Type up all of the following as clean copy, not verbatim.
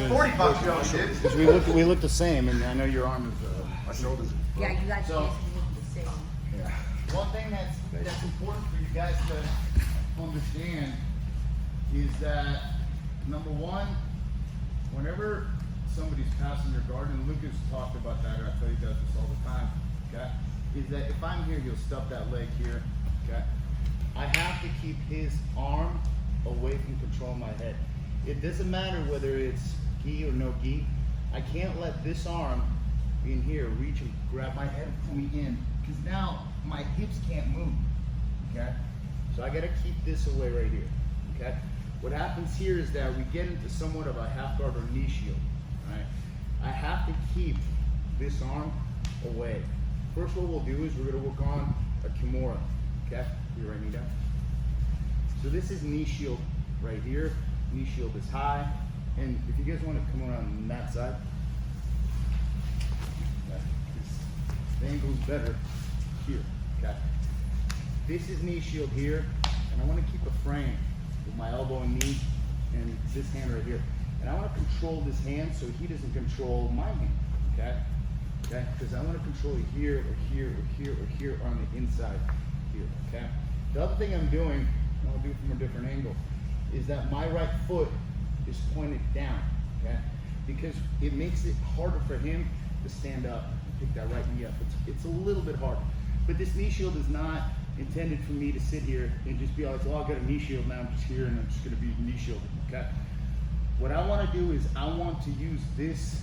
$40 you only did. Because we look the same, and I know your arm is my shoulders. Yeah, you guys So- basically look the same. Yeah. One thing that's important for you guys to understand is that number one, whenever somebody's passing your guard, and Lucas talked about that, or I tell you he does this all the time, okay, is that if I'm here, he'll stuff that leg here, okay? I have to keep his arm away from controlling my head. It doesn't matter whether it's gi or no gi. I can't let this arm in here reach and grab my head and pull me in, because now my hips can't move, okay? So I gotta keep this away right here, okay? What happens here is that we get into somewhat of a half guard or knee shield, right? I have to keep this arm away. First, what we'll do is we're gonna work on a Kimura, okay? You write me down. So this is knee shield right here. Knee shield is high. And if you guys want to come around on that side, okay, the angle's better here, okay? This is knee shield here, and I want to keep a frame with my elbow and knee and this hand right here. And I want to control this hand so he doesn't control my hand, okay? Okay, because I want to control it here or here or here or here or on the inside here, okay? The other thing I'm doing, and I'll do it from a different angle, is that my right foot is pointed down, okay? Because it makes it harder for him to stand up and pick that right knee up. It's a little bit harder. But this knee shield is not intended for me to sit here and just be like, well, I've got a knee shield, now I'm just here and I'm just gonna be knee shielded, okay? What I wanna do is I want to use this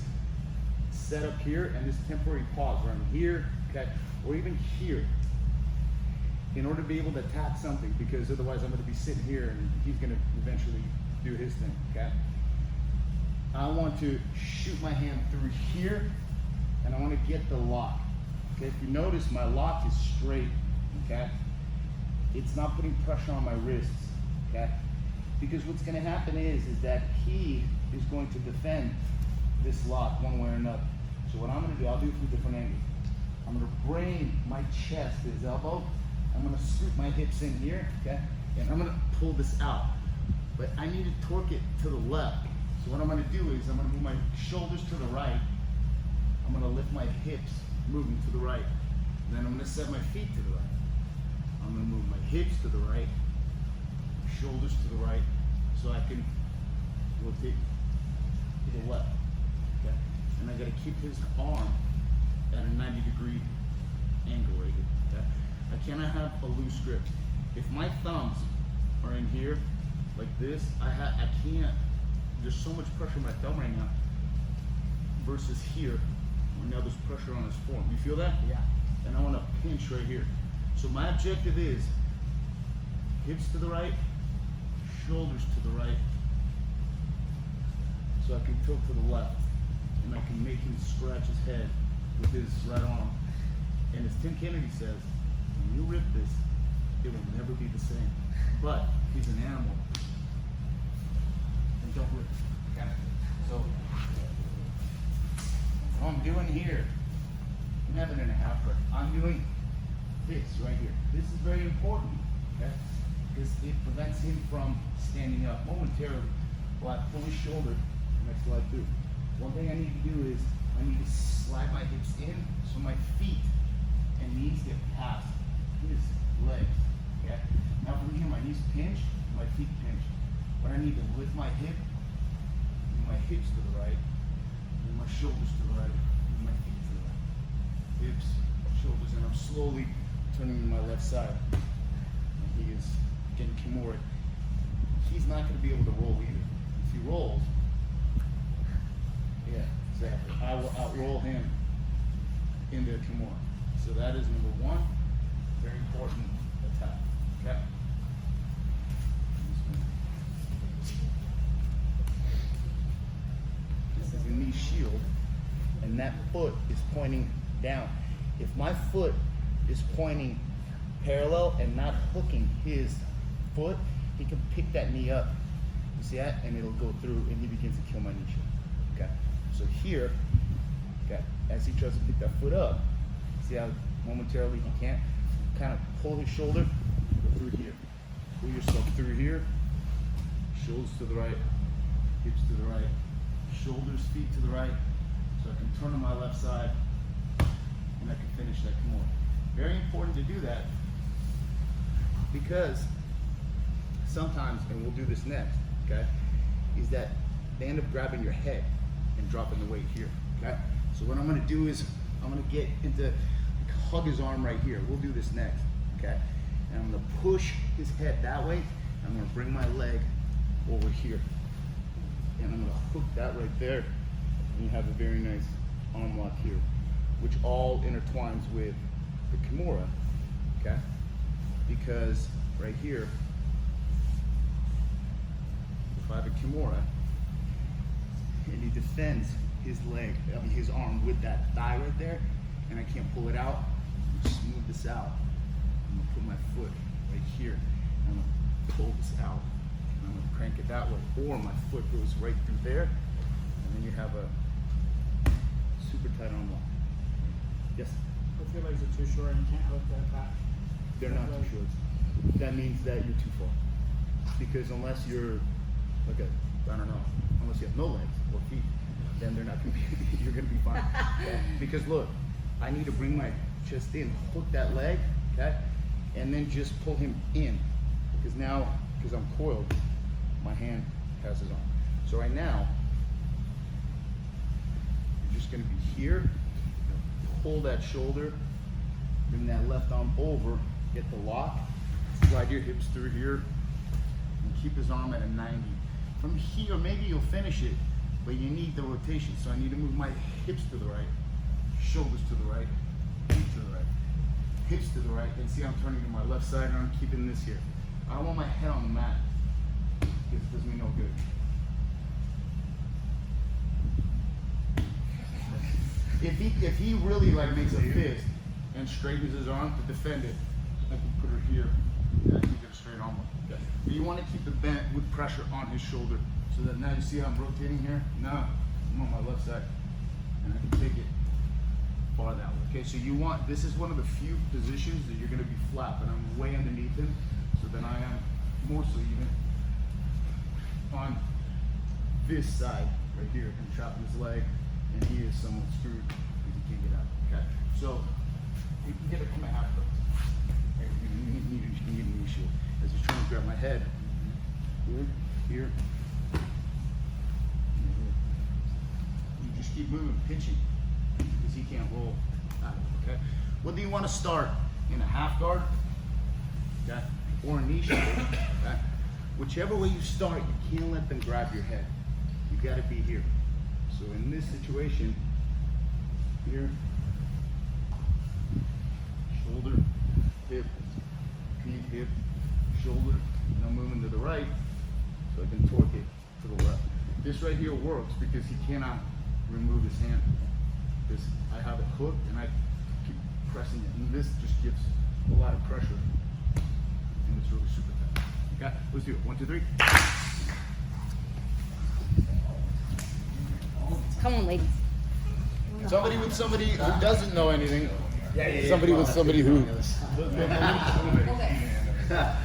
setup here and this temporary pause where I'm here, okay, or even here, in order to be able to attack something, because otherwise I'm gonna be sitting here and he's gonna eventually do his thing, okay? I want to shoot my hand through here and I want to get the lock, okay? If you notice, my lock is straight, okay? It's not putting pressure on my wrists, okay? Because what's gonna happen is that he is going to defend this lock one way or another. So what I'm gonna do, I'll do it from a different angle. I'm gonna bring my chest to his elbow. I'm gonna scoop my hips in here, okay? And I'm gonna pull this out. But I need to torque it to the left. So what I'm gonna do is I'm gonna move my shoulders to the right. I'm gonna lift my hips, moving to the right. And then I'm gonna set my feet to the right. I'm gonna move my hips to the right, shoulders to the right, so I can rotate to the left, okay? And I gotta keep his arm at a 90-degree angle right here, okay? I cannot have a loose grip. If my thumbs are in here, like this, I can't, there's so much pressure on my thumb right now, versus here, where now there's pressure on his forearm. You feel that? Yeah. And I wanna pinch right here. So my objective is hips to the right, shoulders to the right, so I can tilt to the left, and I can make him scratch his head with his right arm. And as Tim Kennedy says, when you rip this, it will never be the same. But he's an animal, and don't rip it. Okay? So what I'm doing here, I'm having it in a half grip. I'm doing this right here. This is very important, okay? Because it prevents him from standing up momentarily while I pull his shoulder and I slide through. One thing I need to do is I need to slide my hips in so my feet and knees get past his legs, okay? Now from here, my knees pinch, my feet pinch. But I need to lift my hip, move my hips to the right, move my shoulders to the right, move my feet to the right. Hips, shoulders, and I'm slowly turning to my left side. And he is getting Kimura. He's not going to be able to roll either. If he rolls, yeah, exactly. I will outroll him into a Kimura. So that is number one, very important attack. Okay? This is a knee shield, and that foot is pointing down. If my foot is pointing parallel and not hooking his foot, he can pick that knee up. You see that? And it'll go through and he begins to kill my knee shield. Okay? So here, okay, as he tries to pick that foot up, see how momentarily he can't? Kind of pull his shoulder, go through here. Pull yourself through here, shoulders to the right, hips to the right, shoulders, feet to the right, so I can turn on my left side, and I can finish that Kimura. Very important to do that, because sometimes, and we'll do this next, okay, is that they end up grabbing your head and dropping the weight here, okay? So what I'm gonna do is, I'm gonna get into, like, hug his arm right here. We'll do this next, okay? And I'm gonna push his head that way. I'm gonna bring my leg over here. And I'm gonna hook that right there. And you have a very nice arm lock here, which all intertwines with the Kimura, okay? Because right here, if I have a Kimura, and he defends his leg, I mean his arm with that thigh right there, and I can't pull it out, just move this out. I'm gonna put my foot right here, and I'm gonna pull this out, and I'm gonna crank it that way, or my foot goes right through there, and then you have a super tight arm lock. Yes? If your legs are too short and you can't hook that back. They're not too short. That means that you're too far. Because unless you're like a, I don't know, unless you have no legs or feet, then they're not gonna be, you're gonna be fine. Okay? Because look, I need to bring my chest in, hook that leg, okay? And then just pull him in. Because now, because I'm coiled, my hand has his arm. So right now, you're just gonna be here, pull that shoulder, bring that left arm over, get the lock, slide your hips through here, and keep his arm at a 90. From here, maybe you'll finish it, but you need the rotation. So I need to move my hips to the right, shoulders to the right, feet to the right, hips to the right, and see I'm turning to my left side and I'm keeping this here. I don't want my head on the mat, because it does me no good. If he really like makes a fist and straightens his arm to defend it, I can put her here and I can get a straight arm. Okay. But you want to keep the bent with pressure on his shoulder, so that now you see how I'm rotating here? Now I'm on my left side and I can take it far that way. Okay, so you want, this is one of the few positions that you're going to be flat, but I'm way underneath him, so then I am more so even on this side right here and chopping his leg, and he is somewhat screwed because he can't get out. Okay, so you can get it from a half foot. Okay, you need a knee shield. As he's trying to grab my head, here, here. You just keep moving, pinching, because he can't roll out. Okay, whether you want to start in a half guard, okay, or a knee shield, okay, whichever way you start, you can't let them grab your head. You got to be here. So in this situation, here, shoulder, hip, feet, hip, shoulder, and I'm moving to the right, so I can torque it to the left. This right here works because he cannot remove his hand. This, I have it hooked and I keep pressing it, and this just gives a lot of pressure, and it's really super tight. Okay, let's do it. 1, 2, 3. Come on, ladies. Somebody with somebody who doesn't know anything. Somebody with somebody who. Okay.